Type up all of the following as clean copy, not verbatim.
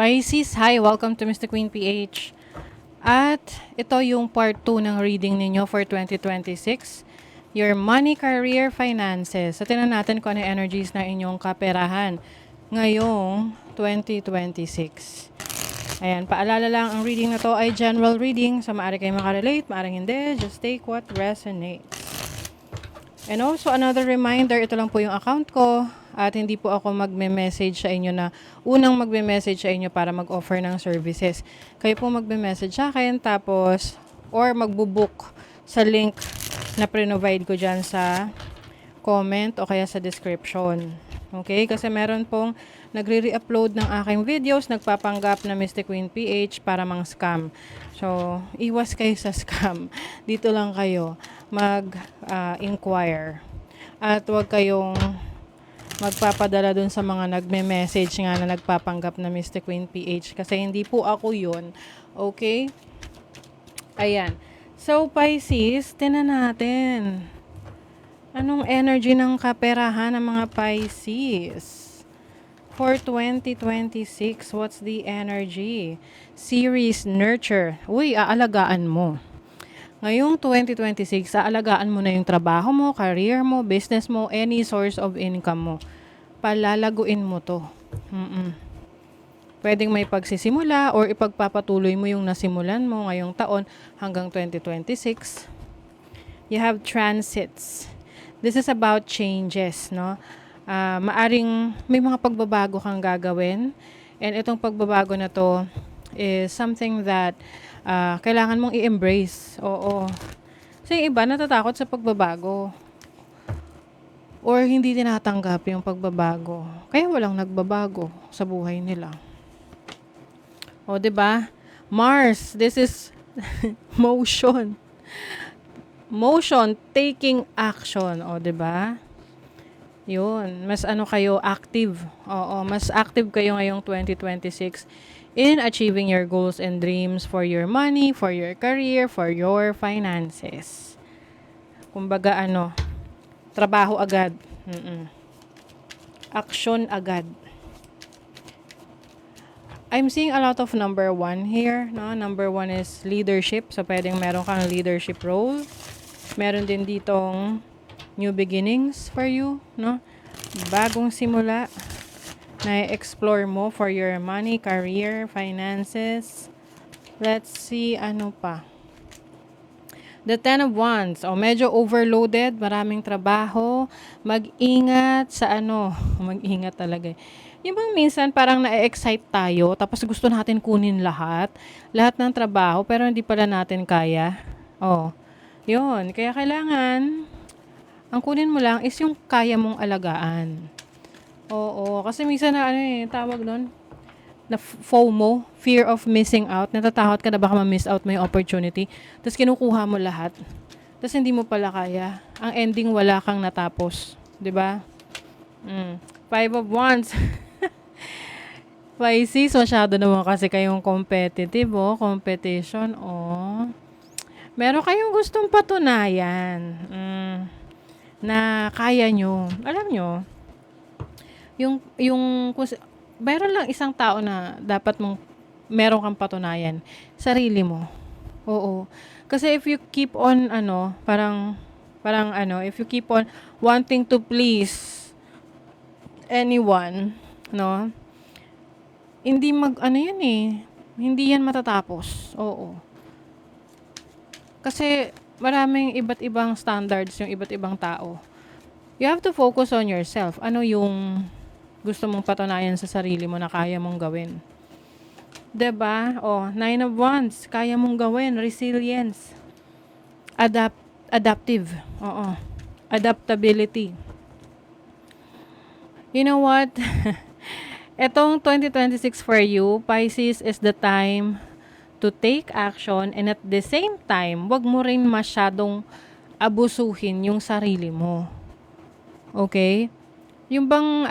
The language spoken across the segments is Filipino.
Pisces, hi! Welcome to Mr. Queen PH. At ito yung part 2 ng reading ninyo for 2026. Your money, career, finances. So, tingnan natin kung ano yung energies na inyong kaperahan ngayong 2026. Ayan, paalala lang, ang reading na to ay general reading. So, maaari kayo makarelate, maaaring hindi. Just take what resonates. And also, another reminder, ito lang po yung account ko. At hindi po ako magme-message sa inyo na unang magme-message sa inyo para mag-offer ng services. Kayo po magme-message sa akin tapos or magbo-book sa link na pre-provide ko dyan sa comment o kaya sa description. Okay? Kasi meron pong nagre-re-upload ng aking videos, nagpapanggap na Mr. Queen PH para mang scam. So, iwas kayo sa scam. Dito lang kayo mag-inquire. At huwag kayong magpapadala dun sa mga nagme-message nga na nagpapanggap na Mr. Queen PH kasi hindi po ako yun. Okay? Ayan. So, Pisces, tinan natin. Anong energy ng kaperahan ng mga Pisces? For 2026, what's the energy? Series Nurture. Uy, aalagaan mo. Ngayong 2026, aalagaan mo na yung trabaho mo, career mo, business mo, any source of income mo. Palalaguin mo to. Pwedeng may pagsisimula or ipagpapatuloy mo yung nasimulan mo ngayong taon hanggang 2026. You have transits. This is about changes, no? Maaring may mga pagbabago kang gagawin. And itong pagbabago na to is something that kailangan mong i-embrace. Oo. Kasi yung iba natatakot sa pagbabago. Or hindi tinatanggap yung pagbabago. Kaya walang nagbabago sa buhay nila. O, 'di ba? Mars, this is motion. Motion, taking action. O, 'di ba? Yun, mas ano kayo, active. Oo, mas active kayo ngayong 2026 in achieving your goals and dreams for your money, for your career, for your finances. Kumbaga trabaho agad. Action agad. I'm seeing a lot of number 1 here, no? Number 1 is leadership. So, pwedeng meron kang leadership role. Meron din ditong new beginnings for you, no? Bagong simula na explore mo for your money, career, finances. Let's see, ano pa. The 10 of Wands. Medyo overloaded, maraming trabaho. Mag-ingat sa mag-ingat talaga. Yung bang minsan parang na-excite tayo, tapos gusto natin kunin lahat ng trabaho, pero hindi pala natin kaya. Yun. Kaya kailangan, ang kunin mo lang is yung kaya mong alagaan. Oo. Kasi minsan na tawag doon, na FOMO, fear of missing out. Natatakot ka na baka ma-miss out mo yung opportunity. Tapos kinukuha mo lahat. Tapos hindi mo pala kaya. Ang ending, wala kang natapos. 'Di ba? 5 of Wands. Pisces, masyado naman kasi kayong competitive, competition, Meron kayong gustong patunayan na kaya nyo. Alam nyo, meron lang isang tao na dapat meron kang patunayan. Sarili mo. Oo. Kasi if you keep on, if you keep on wanting to please anyone, no? Hindi hindi yan matatapos. Oo. Kasi maraming iba't ibang standards yung iba't ibang tao. You have to focus on yourself. Ano yung gusto mong patunayan sa sarili mo na kaya mong gawin. 'Di ba? 9 of Wands, kaya mong gawin, resilience. Adaptive. Adaptability. You know what? Etong 2026 for you, Pisces, is the time to take action, and at the same time, wag mo rin masyadong abusuhin yung sarili mo. Okay? Yung bang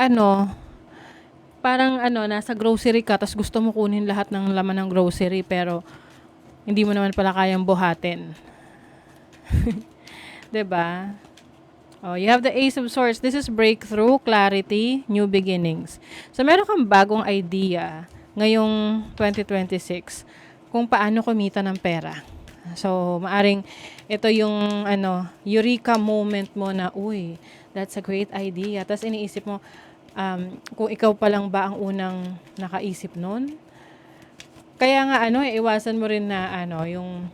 parang nasa grocery ka, tas gusto mo kunin lahat ng laman ng grocery, pero hindi mo naman pala kayang buhatin. 'Di ba? You have the Ace of Swords. This is breakthrough, clarity, new beginnings. So, meron kang bagong idea ngayong 2026 kung paano kumita ng pera. So, maaring ito yung eureka moment mo na, uy, that's a great idea. Tapos iniisip mo, kung ikaw pa lang ba ang unang nakaisip nun? Kaya nga iwasan mo rin na yung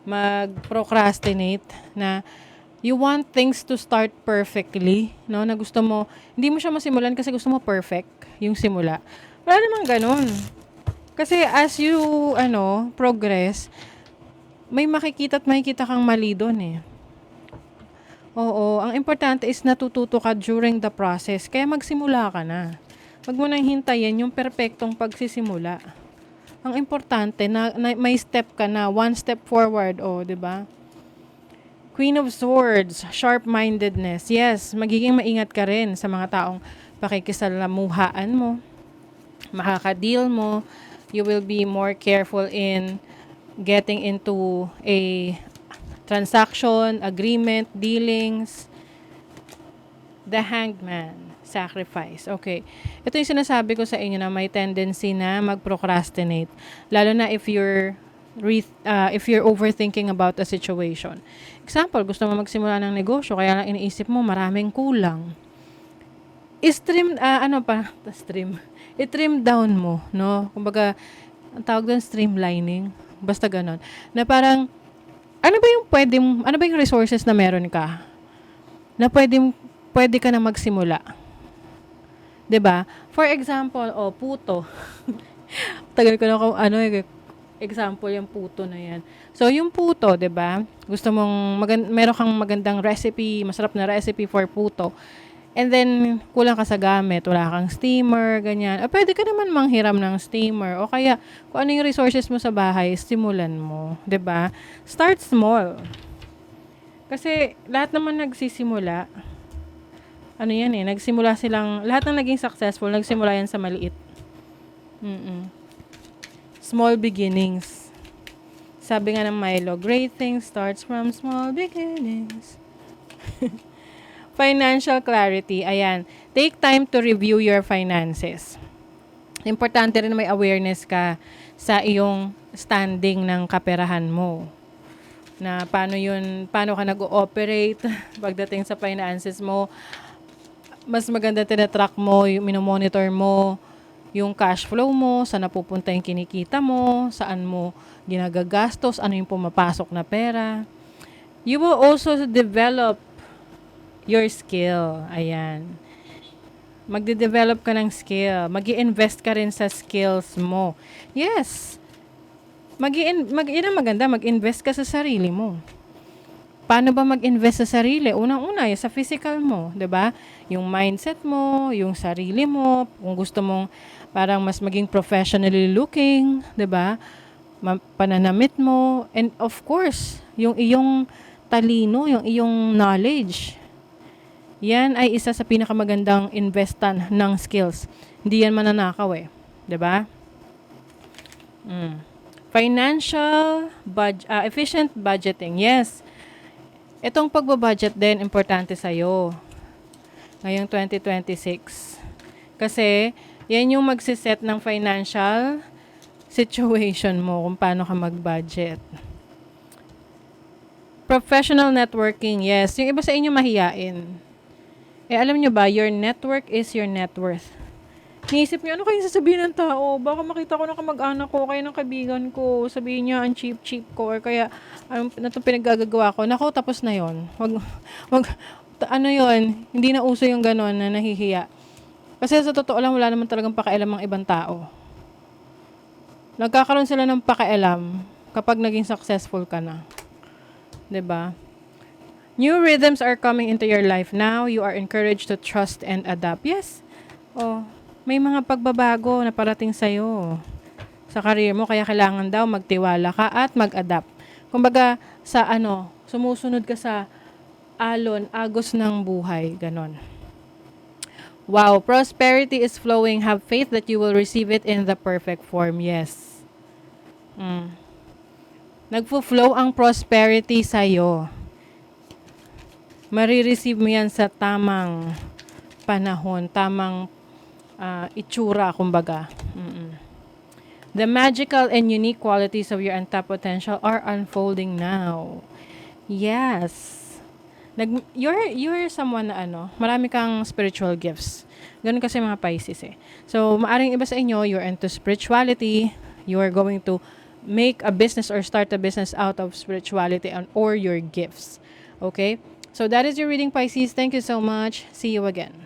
mag-procrastinate na you want things to start perfectly, no? Na gusto mo, hindi mo siya masimulan kasi gusto mo perfect yung simula. Wala namang ganun. Kasi as you, progress, may makikita at makikita kang mali doon eh. Oo, ang importante is natututo ka during the process. Kaya magsimula ka na. Wag mo nang hintayin yung perpektong pagsisimula. Ang importante na may step ka na, one step forward, 'di ba? Queen of Swords, sharp-mindedness. Yes, magiging maingat ka rin sa mga taong pakikisalamuhaan mo, makaka-deal mo. You will be more careful in getting into a transaction, agreement, dealings. The Hanged Man, sacrifice. Okay. Ito yung sinasabi ko sa inyo na may tendency na mag-procrastinate. Lalo na if you're overthinking about a situation. Example, gusto mo magsimula ng negosyo, kaya lang iniisip mo maraming kulang. I-trim down mo, no? Kumbaga, ang tawag doon streamlining. Basta ganon. Na parang, ano ba yung resources na meron ka? Na pwede ka na magsimula. 'Di ba? For example, puto. Tagal ko na kung example yung puto na yan. So, yung puto, 'di ba? Gusto mong meron kang magandang recipe, masarap na recipe for puto. And then, kulang ka sa gamit, wala kang steamer, ganyan. Pwede ka naman manghiram ng steamer. O kaya, kung ano yung resources mo sa bahay, simulan mo. 'Di ba? Start small. Kasi, lahat naman nagsisimula. Nagsimula silang, lahat ng naging successful, nagsimula yan sa maliit. Small beginnings. Sabi nga ng Milo, great things starts from small beginnings. Financial clarity. Ayan. Take time to review your finances. Importante rin may awareness ka sa iyong standing ng kaperahan mo. Na paano ka nag-ooperate pagdating sa finances mo. Mas maganda tinatrack mo, yung minomonitor mo, yung cash flow mo, saan napupunta yung kinikita mo, saan mo ginagagastos, ano yung pumapasok na pera. You will also develop your skill. Ayan. Magde-develop ka ng skill. Mag-i-invest ka rin sa skills mo. Yes. Yun ang maganda, mag-invest ka sa sarili mo. Paano ba mag-invest sa sarili? Unang-una, sa physical mo, 'di ba? Yung mindset mo, yung sarili mo, kung gusto mong parang mas maging professionally looking, 'di ba? Pananamit mo, and of course, yung iyong talino, yung iyong knowledge. Yan ay isa sa pinakamagandang investan ng skills. Hindi yan mananakaw 'di ba? Financial efficient budgeting. Yes. Itong pagbabudget din, importante sa'yo ngayong 2026. Kasi, yan yung magsiset ng financial situation mo kung paano ka mag-budget. Professional networking, yes. Yung iba sa inyo mahiyain. Alam nyo ba, your network is your net worth. Niisip niyo, ano kayong sasabihin ng tao? Baka makita ko ng kamag-anak ko, kaya ng kaibigan ko, sabihin niya, ang cheap ko, or kaya, na itong pinaggagawa ko. Nako, tapos na yon. Hindi na uso yung gano'n na nahihiya. Kasi sa totoo lang, wala naman talagang pakialam ang ibang tao. Nagkakaroon sila ng pakialam kapag naging successful ka na. 'Di ba? New rhythms are coming into your life now. You are encouraged to trust and adapt. Yes. May mga pagbabago na parating sa'yo sa career mo, kaya kailangan daw magtiwala ka at mag-adapt. Kumbaga, sumusunod ka sa agos ng buhay, ganon. Wow, prosperity is flowing. Have faith that you will receive it in the perfect form. Yes. Nagfo-flow ang prosperity sa'yo. Marireceive mo yan sa tamang panahon, tamang itsura, kumbaga. The magical and unique qualities of your untapped potential are unfolding now. Yes. You're someone na marami kang spiritual gifts. Ganun kasi mga Pisces eh. So, maaring iba sa inyo, you're into spirituality, you are going to make a business or start a business out of spirituality or your gifts. Okay? So, that is your reading, Pisces. Thank you so much. See you again.